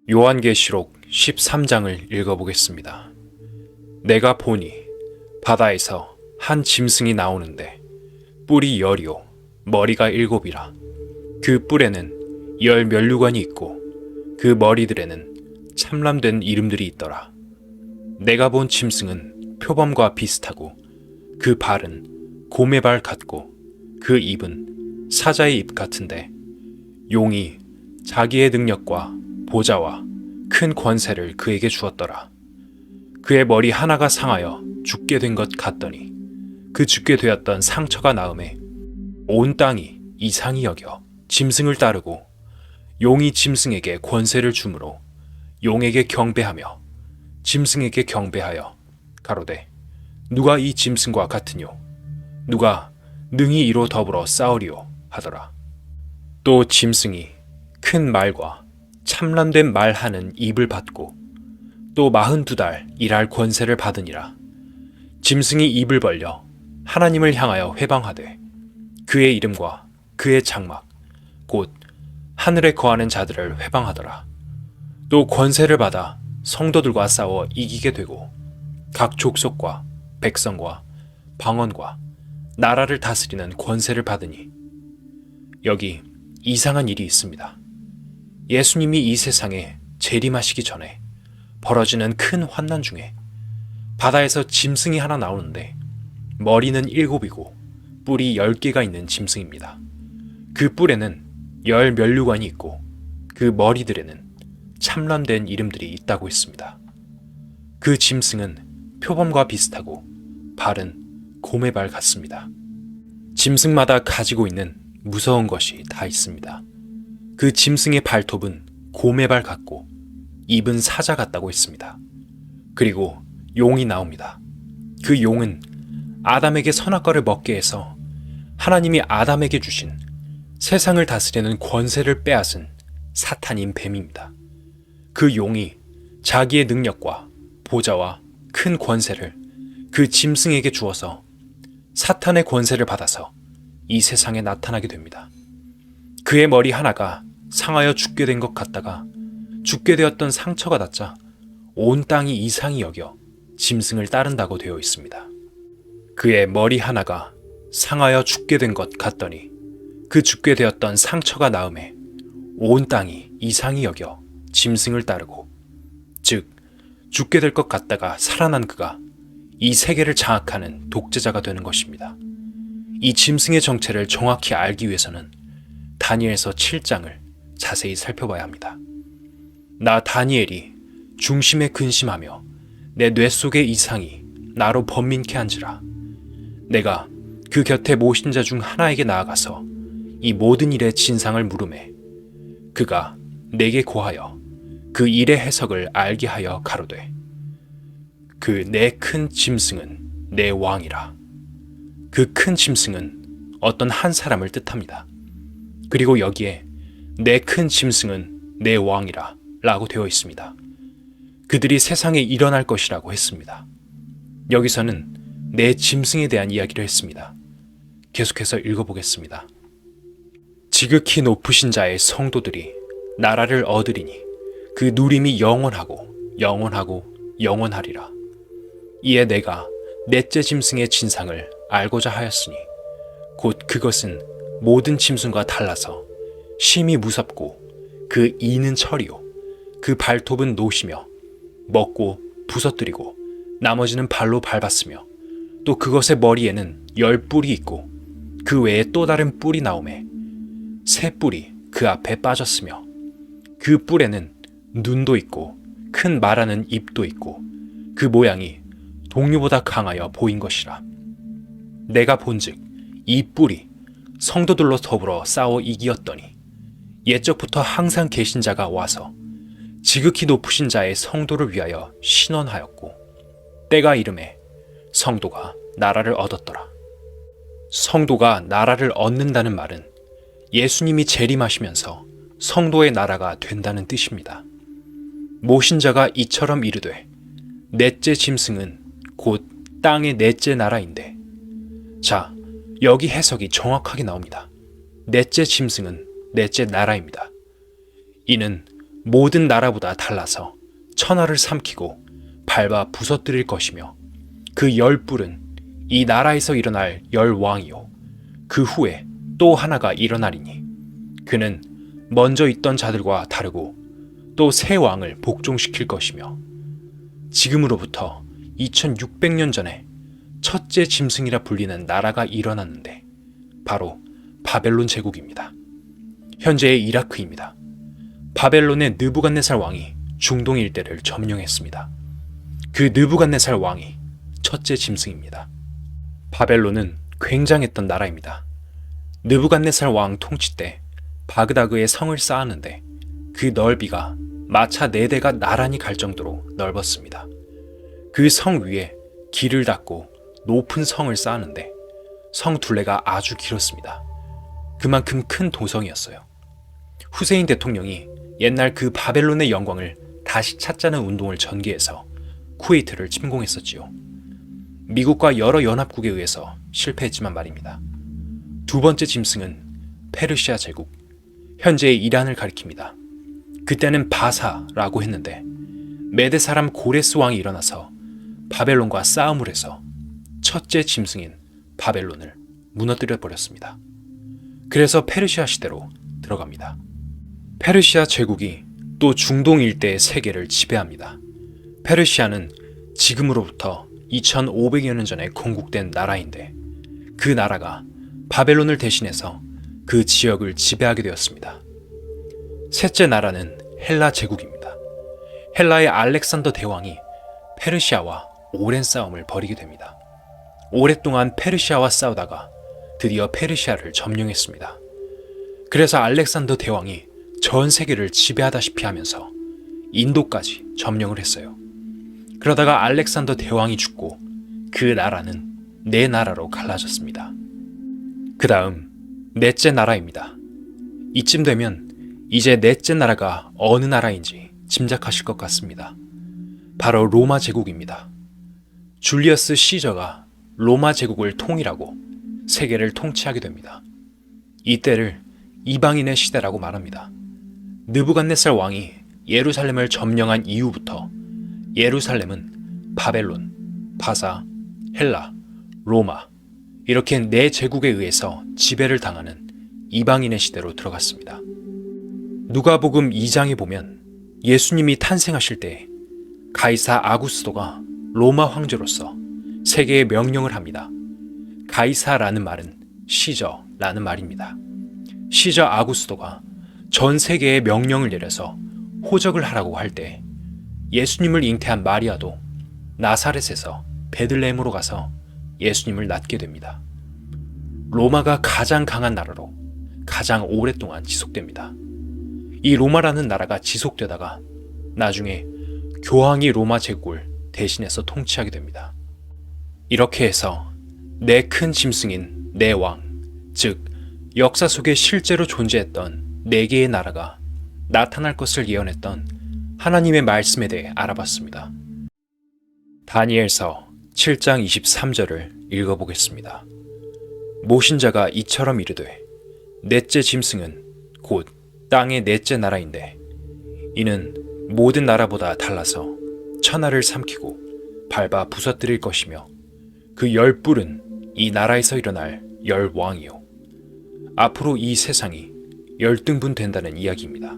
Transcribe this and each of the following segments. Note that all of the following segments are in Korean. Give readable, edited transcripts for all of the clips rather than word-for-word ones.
요한계시록 13장을 읽어보겠습니다. 내가 보니 바다에서 한 짐승이 나오는데 뿔이 10이요 머리가 7이라. 그 뿔에는 10 면류관이 있고 그 머리들에는 참람된 이름들이 있더라. 내가 본 짐승은 표범과 비슷하고 그 발은 곰의 발 같고 그 입은 사자의 입 같은데 용이 자기의 능력과 보좌와 큰 권세를 그에게 주었더라. 그의 머리 하나가 상하여 죽게 된 것 같더니 그 죽게 되었던 상처가 나음에 온 땅이 이상히 여겨 짐승을 따르고 용이 짐승에게 권세를 주므로 용에게 경배하며 짐승에게 경배하여 가로되 누가 이 짐승과 같으뇨 누가 능히 이로 더불어 싸우리요 하더라. 또 짐승이 큰 말과 참람된 말하는 입을 받고 또 42달 일할 권세를 받으니라. 짐승이 입을 벌려 하나님을 향하여 회방하되 그의 이름과 그의 장막 곧 하늘에 거하는 자들을 회방하더라. 또 권세를 받아 성도들과 싸워 이기게 되고 각 족속과 백성과 방언과 나라를 다스리는 권세를 받으니 여기 이상한 일이 있습니다. 예수님이 이 세상에 재림하시기 전에 벌어지는 큰 환난 중에 바다에서 짐승이 하나 나오는데 머리는 7이고 뿔이 10개가 있는 짐승입니다. 그 뿔에는 10 면류관이 있고 그 머리들에는 참람된 이름들이 있다고 했습니다. 그 짐승은 표범과 비슷하고 발은 곰의 발 같습니다. 짐승마다 가지고 있는 무서운 것이 다 있습니다. 그 짐승의 발톱은 곰의 발 같고 입은 사자 같다고 했습니다. 그리고 용이 나옵니다. 그 용은 아담에게 선악과를 먹게 해서 하나님이 아담에게 주신 세상을 다스리는 권세를 빼앗은 사탄인 뱀입니다. 그 용이 자기의 능력과 보좌와 큰 권세를 그 짐승에게 주어서 사탄의 권세를 받아서 이 세상에 나타나게 됩니다. 그의 머리 하나가 상하여 죽게 된 것 같다가 죽게 되었던 상처가 낫자 온 땅이 이상히 여겨 짐승을 따른다고 되어 있습니다. 그의 머리 하나가 상하여 죽게 된 것 같더니 그 죽게 되었던 상처가 나음에 온 땅이 이상히 여겨 짐승을 따르고 즉 죽게 될 것 같다가 살아난 그가 이 세계를 장악하는 독재자가 되는 것입니다. 이 짐승의 정체를 정확히 알기 위해서는 다니엘서 7장을 자세히 살펴봐야 합니다. 나 다니엘이 중심에 근심하며 내 뇌 속의 이상이 나로 번민케 한지라. 내가 그 곁에 모신 자 중 하나에게 나아가서 이 모든 일의 진상을 물으매 그가 내게 고하여 그 일의 해석을 알게 하여 가로되 그 내 큰 짐승은 내 왕이라. 그 큰 짐승은 어떤 한 사람을 뜻합니다. 그리고 여기에 내 큰 짐승은 내 왕이라 라고 되어 있습니다. 그들이 세상에 일어날 것이라고 했습니다. 여기서는 내 짐승에 대한 이야기를 했습니다. 계속해서 읽어보겠습니다. 지극히 높으신 자의 성도들이 나라를 얻으리니 그 누림이 영원하고 영원하고 영원하리라. 이에 내가 넷째 짐승의 진상을 알고자 하였으니 곧 그것은 모든 짐승과 달라서 심히 무섭고 그 이는 철이요 그 발톱은 노시며 먹고 부서뜨리고 나머지는 발로 밟았으며 또 그것의 머리에는 10 뿔이 있고 그 외에 또 다른 뿔이 나오매 새 뿔이 그 앞에 빠졌으며 그 뿔에는 눈도 있고 큰 말하는 입도 있고 그 모양이 동류보다 강하여 보인 것이라. 내가 본즉 이 뿔이 성도들로 더불어 싸워 이기었더니 옛적부터 항상 계신 자가 와서 지극히 높으신 자의 성도를 위하여 신원하였고 때가 이름에 성도가 나라를 얻었더라. 성도가 나라를 얻는다는 말은 예수님이 재림하시면서 성도의 나라가 된다는 뜻입니다. 모신 자가 이처럼 이르되 넷째 짐승은 곧 땅의 넷째 나라인데 자, 여기 해석이 정확하게 나옵니다. 넷째 짐승은 넷째 나라입니다. 이는 모든 나라보다 달라서 천하를 삼키고 밟아 부서뜨릴 것이며 그 열뿔은 이 나라에서 일어날 열왕이요 그 후에 또 하나가 일어나리니 그는 먼저 있던 자들과 다르고 또 새 왕을 복종시킬 것이며 지금으로부터 2600년 전에 첫째 짐승이라 불리는 나라가 일어났는데 바로 바벨론 제국입니다. 현재의 이라크입니다. 바벨론의 느부갓네살 왕이 중동 일대를 점령했습니다. 그 느부갓네살 왕이 첫째 짐승입니다. 바벨론은 굉장했던 나라입니다. 느부갓네살 왕 통치 때 바그다그에 성을 쌓았는데 그 넓이가 마차 4대가 나란히 갈 정도로 넓었습니다. 그 성 위에 길을 닦고 높은 성을 쌓았는데 성 둘레가 아주 길었습니다. 그만큼 큰 도성이었어요. 후세인 대통령이 옛날 그 바벨론의 영광을 다시 찾자는 운동을 전개해서 쿠웨이트를 침공했었지요. 미국과 여러 연합국에 의해서 실패했지만 말입니다. 두 번째 짐승은 페르시아 제국, 현재의 이란을 가리킵니다. 그때는 바사라고 했는데 메대 사람 고레스 왕이 일어나서 바벨론과 싸움을 해서 첫째 짐승인 바벨론을 무너뜨려 버렸습니다. 그래서 페르시아 시대로 들어갑니다. 페르시아 제국이 또 중동 일대의 세계를 지배합니다. 페르시아는 지금으로부터 2500여 년 전에 건국된 나라인데 그 나라가 바벨론을 대신해서 그 지역을 지배하게 되었습니다. 셋째 나라는 헬라 제국입니다. 헬라의 알렉산더 대왕이 페르시아와 오랜 싸움을 벌이게 됩니다. 오랫동안 페르시아와 싸우다가 드디어 페르시아를 점령했습니다. 그래서 알렉산더 대왕이 전 세계를 지배하다시피 하면서 인도까지 점령을 했어요. 그러다가 알렉산더 대왕이 죽고 그 나라는 4나라로 갈라졌습니다. 그 다음 넷째 나라입니다. 이쯤 되면 이제 넷째 나라가 어느 나라인지 짐작하실 것 같습니다. 바로 로마 제국입니다. 줄리어스 시저가 로마 제국을 통일하고 세계를 통치하게 됩니다. 이때를 이방인의 시대라고 말합니다. 느부갓네살 왕이 예루살렘을 점령한 이후부터 예루살렘은 바벨론, 바사, 헬라, 로마 이렇게 4제국에 의해서 지배를 당하는 이방인의 시대로 들어갔습니다. 누가복음 2장에 보면 예수님이 탄생하실 때 가이사 아구스도가 로마 황제로서 세계에 명령을 합니다. 가이사라는 말은 시저라는 말입니다. 시저 아구스도가 전 세계에 명령을 내려서 호적을 하라고 할 때 예수님을 잉태한 마리아도 나사렛에서 베들레헴으로 가서 예수님을 낳게 됩니다. 로마가 가장 강한 나라로 가장 오랫동안 지속됩니다. 이 로마라는 나라가 지속되다가 나중에 교황이 로마 제국을 대신해서 통치하게 됩니다. 이렇게 해서 4큰 짐승인 4왕, 즉 역사 속에 실제로 존재했던 4개의 나라가 나타날 것을 예언했던 하나님의 말씀에 대해 알아봤습니다. 다니엘서 7장 23절을 읽어보겠습니다. 모신자가 이처럼 이르되 넷째 짐승은 곧 땅의 넷째 나라인데 이는 모든 나라보다 달라서 천하를 삼키고 밟아 부서뜨릴 것이며 그 열뿔은 이 나라에서 일어날 열왕이요 앞으로 이 세상이 열등분 된다는 이야기입니다.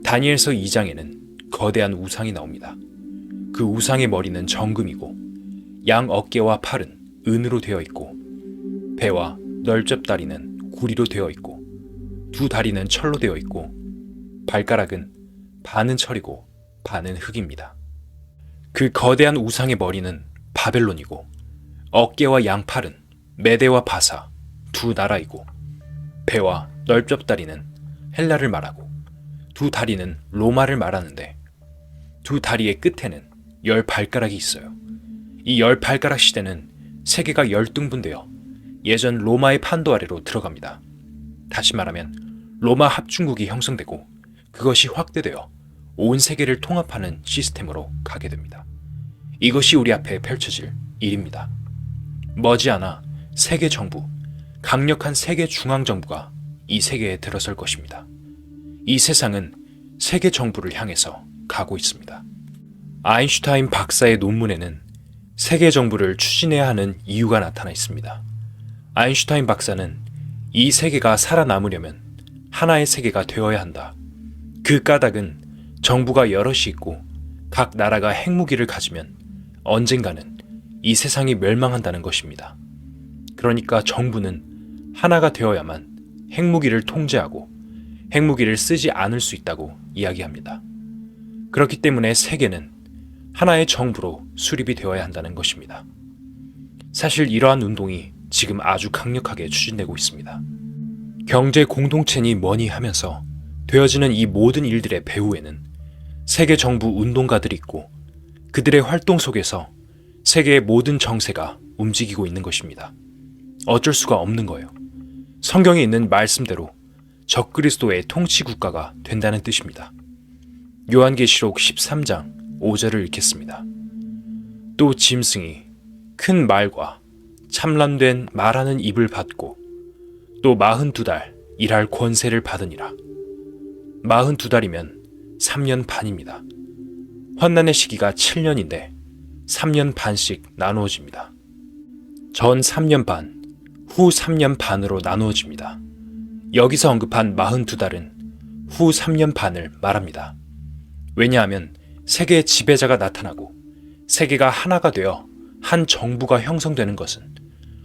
다니엘서 2장에는 거대한 우상이 나옵니다. 그 우상의 머리는 정금이고 양 어깨와 팔은 은으로 되어 있고 배와 널쩍다리는 구리로 되어 있고 2 다리는 철로 되어 있고 발가락은 반은 철이고 반은 흙입니다. 그 거대한 우상의 머리는 바벨론이고 어깨와 양팔은 메대와 바사 2 나라이고 배와 널쩍다리는 헬라를 말하고 2 다리는 로마를 말하는데 2 다리의 끝에는 10발가락이 있어요. 이 10발가락 시대는 세계가 열등분되어 예전 로마의 판도 아래로 들어갑니다. 다시 말하면 로마 합중국이 형성되고 그것이 확대되어 온 세계를 통합하는 시스템으로 가게 됩니다. 이것이 우리 앞에 펼쳐질 일입니다. 머지않아 세계 정부, 강력한 세계 중앙정부가 이 세계에 들어설 것입니다. 이 세상은 세계 정부를 향해서 가고 있습니다. 아인슈타인 박사의 논문에는 세계 정부를 추진해야 하는 이유가 나타나 있습니다. 아인슈타인 박사는 이 세계가 살아남으려면 하나의 세계가 되어야 한다. 그 까닭은 정부가 여럿이 있고 각 나라가 핵무기를 가지면 언젠가는 이 세상이 멸망한다는 것입니다. 그러니까 정부는 하나가 되어야만 핵무기를 통제하고 핵무기를 쓰지 않을 수 있다고 이야기합니다. 그렇기 때문에 세계는 하나의 정부로 수립이 되어야 한다는 것입니다. 사실 이러한 운동이 지금 아주 강력하게 추진되고 있습니다. 경제 공동체니 뭐니 하면서 되어지는 이 모든 일들의 배후에는 세계 정부 운동가들이 있고 그들의 활동 속에서 세계의 모든 정세가 움직이고 있는 것입니다. 어쩔 수가 없는 거예요. 성경에 있는 말씀대로 적그리스도의 통치 국가가 된다는 뜻입니다. 요한계시록 13장 5절을 읽겠습니다. 또 짐승이 큰 말과 참람된 말하는 입을 받고 또 42달 일할 권세를 받으니라. 42달이면 3년 반입니다. 환난의 시기가 7년인데 3년 반씩 나누어집니다. 전 3년 반, 후 3년 반으로 나누어집니다. 여기서 언급한 42달은 후 3년 반을 말합니다. 왜냐하면 세계의 지배자가 나타나고 세계가 하나가 되어 한 정부가 형성되는 것은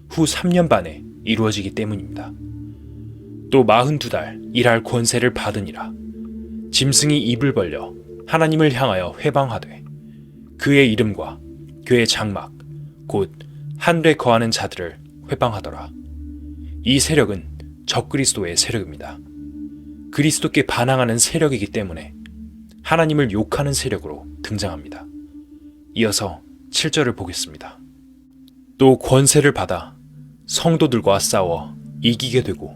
후 3년 반에 이루어지기 때문입니다. 또 42달 일할 권세를 받으니라. 짐승이 입을 벌려 하나님을 향하여 회방하되 그의 이름과 그의 장막 곧 하늘에 거하는 자들을 회방하더라. 이 세력은 적그리스도의 세력입니다. 그리스도께 반항하는 세력이기 때문에 하나님을 욕하는 세력으로 등장합니다. 이어서 7절을 보겠습니다. 또 권세를 받아 성도들과 싸워 이기게 되고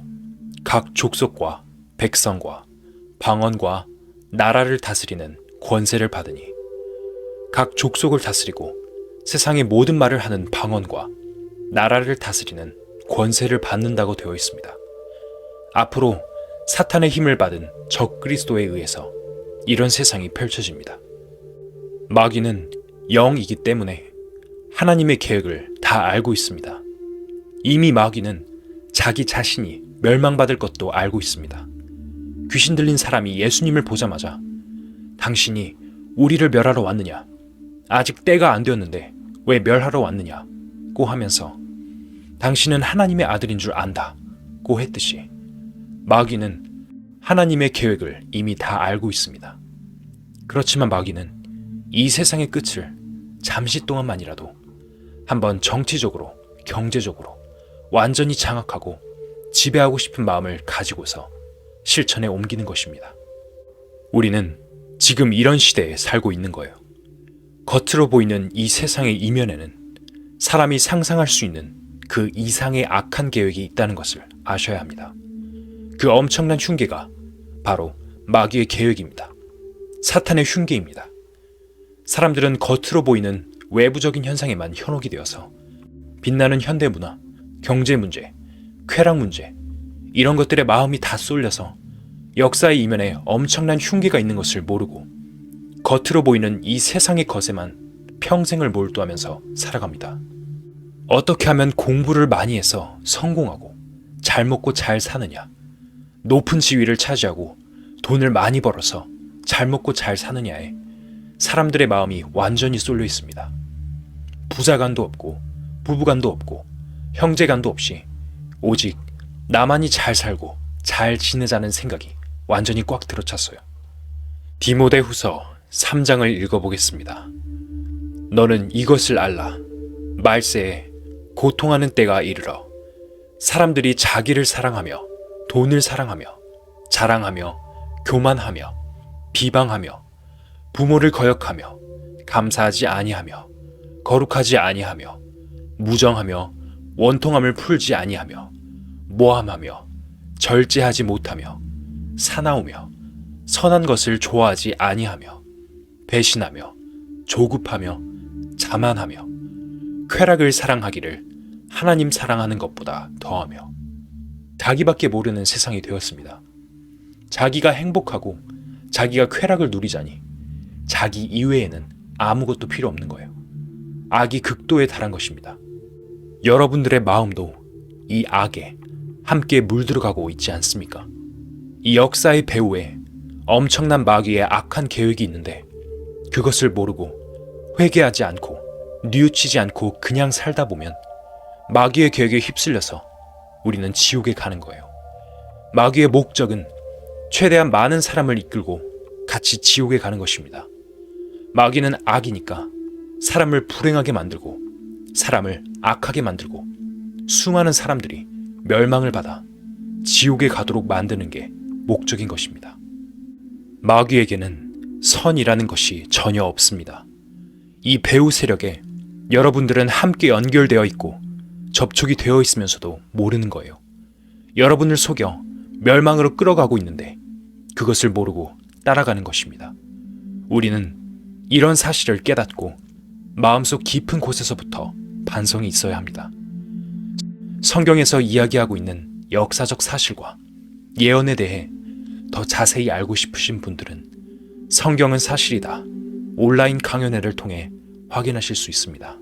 각 족속과 백성과 방언과 나라를 다스리는 권세를 받으니 각 족속을 다스리고 세상의 모든 말을 하는 방언과 나라를 다스리는 권세를 받는다고 되어 있습니다. 앞으로 사탄의 힘을 받은 적그리스도에 의해서 이런 세상이 펼쳐집니다. 마귀는 영이기 때문에 하나님의 계획을 다 알고 있습니다. 이미 마귀는 자기 자신이 멸망받을 것도 알고 있습니다. 귀신 들린 사람이 예수님을 보자마자 당신이 우리를 멸하러 왔느냐? 아직 때가 안 되었는데 왜 멸하러 왔느냐고 하면서 당신은 하나님의 아들인 줄 안다고 했듯이 마귀는 하나님의 계획을 이미 다 알고 있습니다. 그렇지만 마귀는 이 세상의 끝을 잠시 동안만이라도 한번 정치적으로, 경제적으로 완전히 장악하고 지배하고 싶은 마음을 가지고서 실천에 옮기는 것입니다. 우리는 지금 이런 시대에 살고 있는 거예요. 겉으로 보이는 이 세상의 이면에는 사람이 상상할 수 있는 그 이상의 악한 계획이 있다는 것을 아셔야 합니다. 그 엄청난 흉계가 바로 마귀의 계획입니다. 사탄의 흉계입니다. 사람들은 겉으로 보이는 외부적인 현상에만 현혹이 되어서 빛나는 현대문화, 경제 문제, 쾌락 문제 이런 것들에 마음이 다 쏠려서 역사의 이면에 엄청난 흉계가 있는 것을 모르고 겉으로 보이는 이 세상의 것에만 평생을 몰두하면서 살아갑니다. 어떻게 하면 공부를 많이 해서 성공하고 잘 먹고 잘 사느냐, 높은 지위를 차지하고 돈을 많이 벌어서 잘 먹고 잘 사느냐에 사람들의 마음이 완전히 쏠려 있습니다. 부자간도 없고 부부간도 없고 형제간도 없이 오직 나만이 잘 살고 잘 지내자는 생각이 완전히 꽉 들어찼어요. 디모데후서 3장을 읽어보겠습니다. 너는 이것을 알라. 말세에 고통하는 때가 이르러 사람들이 자기를 사랑하며 돈을 사랑하며 자랑하며 교만하며 비방하며 부모를 거역하며 감사하지 아니하며 거룩하지 아니하며 무정하며 원통함을 풀지 아니하며 모함하며 절제하지 못하며 사나우며 선한 것을 좋아하지 아니하며 배신하며 조급하며 자만하며 쾌락을 사랑하기를 하나님 사랑하는 것보다 더하며 자기밖에 모르는 세상이 되었습니다. 자기가 행복하고 자기가 쾌락을 누리자니 자기 이외에는 아무것도 필요 없는 거예요. 악이 극도에 달한 것입니다. 여러분들의 마음도 이 악에 함께 물들어가고 있지 않습니까? 이 역사의 배후에 엄청난 마귀의 악한 계획이 있는데 그것을 모르고 회개하지 않고 뉘우치지 않고 그냥 살다 보면 마귀의 계획에 휩쓸려서 우리는 지옥에 가는 거예요. 마귀의 목적은 최대한 많은 사람을 이끌고 같이 지옥에 가는 것입니다. 마귀는 악이니까 사람을 불행하게 만들고 사람을 악하게 만들고 수많은 사람들이 멸망을 받아 지옥에 가도록 만드는 게 목적인 것입니다. 마귀에게는 선이라는 것이 전혀 없습니다. 이 배후 세력에 여러분들은 함께 연결되어 있고 접촉이 되어 있으면서도 모르는 거예요. 여러분을 속여 멸망으로 끌어가고 있는데 그것을 모르고 따라가는 것입니다. 우리는 이런 사실을 깨닫고 마음속 깊은 곳에서부터 반성이 있어야 합니다. 성경에서 이야기하고 있는 역사적 사실과 예언에 대해 더 자세히 알고 싶으신 분들은 성경은 사실이다 온라인 강연회를 통해 확인하실 수 있습니다.